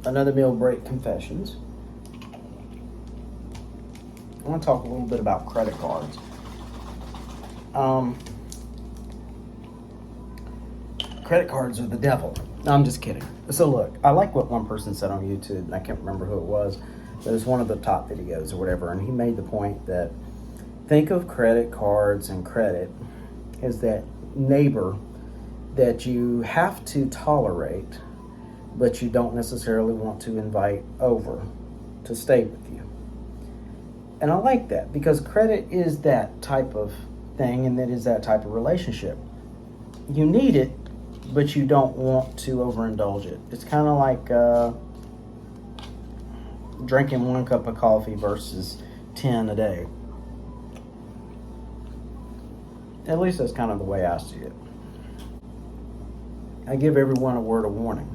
another meal break confessions. I want to talk a little bit about credit cards. Credit cards are the devil. No, I'm just kidding. So look, I like what one person said on YouTube, and I can't remember who it was. It was one of the top videos or whatever, and he made the point that think of credit cards and credit as that neighbor that you have to tolerate, but you don't necessarily want to invite over to stay with you. And I like that because credit is that type of thing, and that is that type of relationship. You need it, but you don't want to overindulge it. It's kind of like drinking 1 cup of coffee versus 10 a day. At least that's kind of the way I see it. I give everyone a word of warning.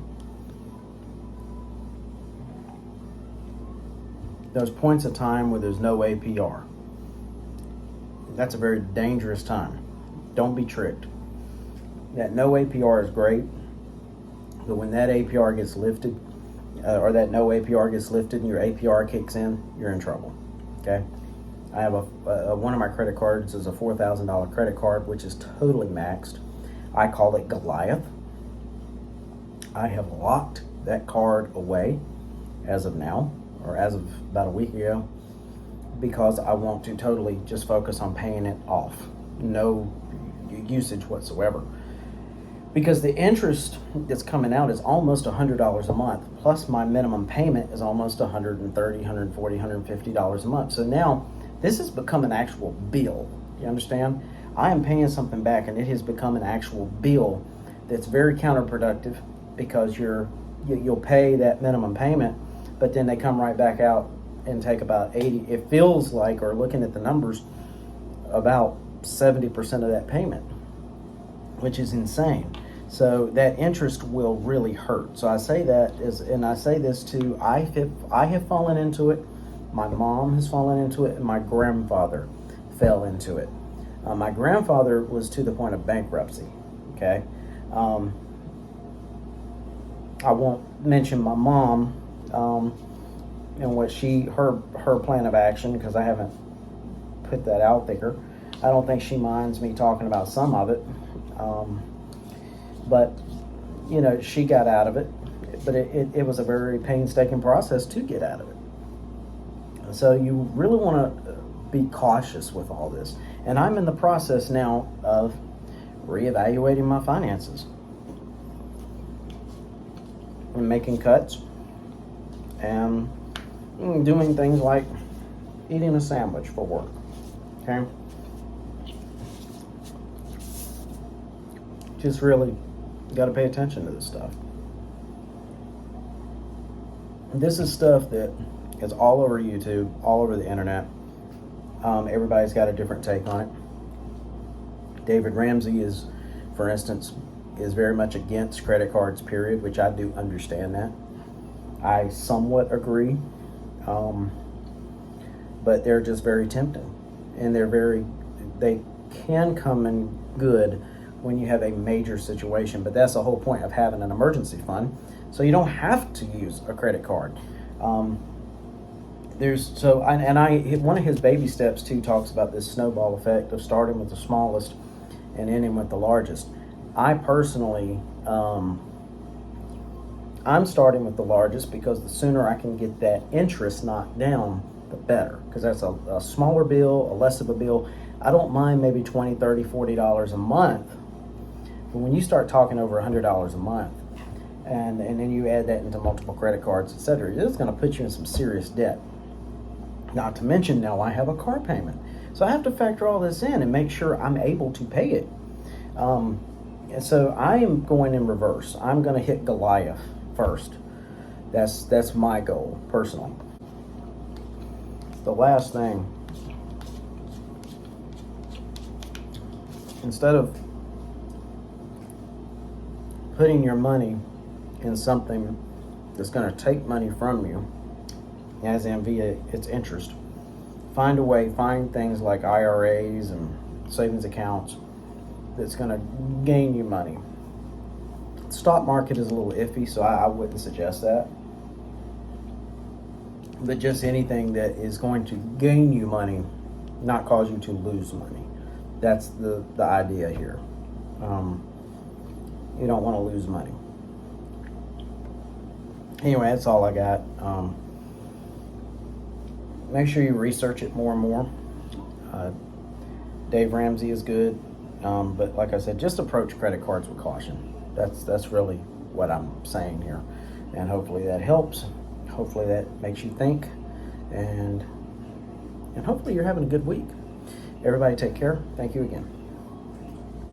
There's points of time where there's no APR. That's a very dangerous time. Don't be tricked. That no APR is great, but when that APR gets lifted, or that no APR gets lifted and your APR kicks in, you're in trouble. Okay? I have one of my credit cards is a $4,000 credit card, which is totally maxed. I call it Goliath. I have locked that card away as of now, or as of about a week ago, because I want to totally just focus on paying it off. No usage whatsoever. Because the interest that's coming out is almost $100 a month, plus my minimum payment is almost $130, $140, $150 a month. So now this has become an actual bill. You understand? I am paying something back, and it has become an actual bill that's very counterproductive, because you'll pay that minimum payment, but then they come right back out and take about 80. It feels like, or looking at the numbers, about 70% of that payment, which is insane. So that interest will really hurt. So I say that and I say this too. I have fallen into it. My mom has fallen into it, and my grandfather fell into it. My grandfather was to the point of bankruptcy. Okay. I won't mention my mom and what her plan of action, because I haven't put that out there. I don't think she minds me talking about some of it, but she got out of it. But it was a very painstaking process to get out of it. So you really want to be cautious with all this. And I'm in the process now of reevaluating my finances and making cuts and doing things like eating a sandwich for work. Okay? Just really got to pay attention to this stuff. This is stuff that is all over YouTube, all over the internet. Everybody's got a different take on it. David Ramsey is, for instance, is very much against credit cards, period, which I do understand that. I somewhat agree, but they're just very tempting, and they can come in good when you have a major situation, but that's the whole point of having an emergency fund, so you don't have to use a credit card. One of his baby steps too talks about this snowball effect of starting with the smallest and ending with the largest. I personally, I'm starting with the largest, because the sooner I can get that interest knocked down, the better, because that's a smaller bill, a less of a bill. I don't mind maybe $20, $30, $40 a month, but when you start talking over $100 a month, and then you add that into multiple credit cards, etc., it's going to put you in some serious debt. Not to mention, now I have a car payment, so I have to factor all this in and make sure I'm able to pay it. And so I am going in reverse. I'm going to hit Goliath first. That's my goal, personally. The last thing, instead of putting your money in something that's going to take money from you, as in via its interest, find things like IRAs and savings accounts that's going to gain you money. The stock market is a little iffy, so I wouldn't suggest that. but just anything that is going to gain you money, not cause you to lose money. That's the idea here. You don't want to lose money. Anyway, that's all I got. Make sure you research it more and more. Dave Ramsey is good, but like I said, just approach credit cards with caution. That's really what I'm saying here, and hopefully that helps. Hopefully that makes you think, and hopefully you're having a good week. Everybody take care. Thank you again.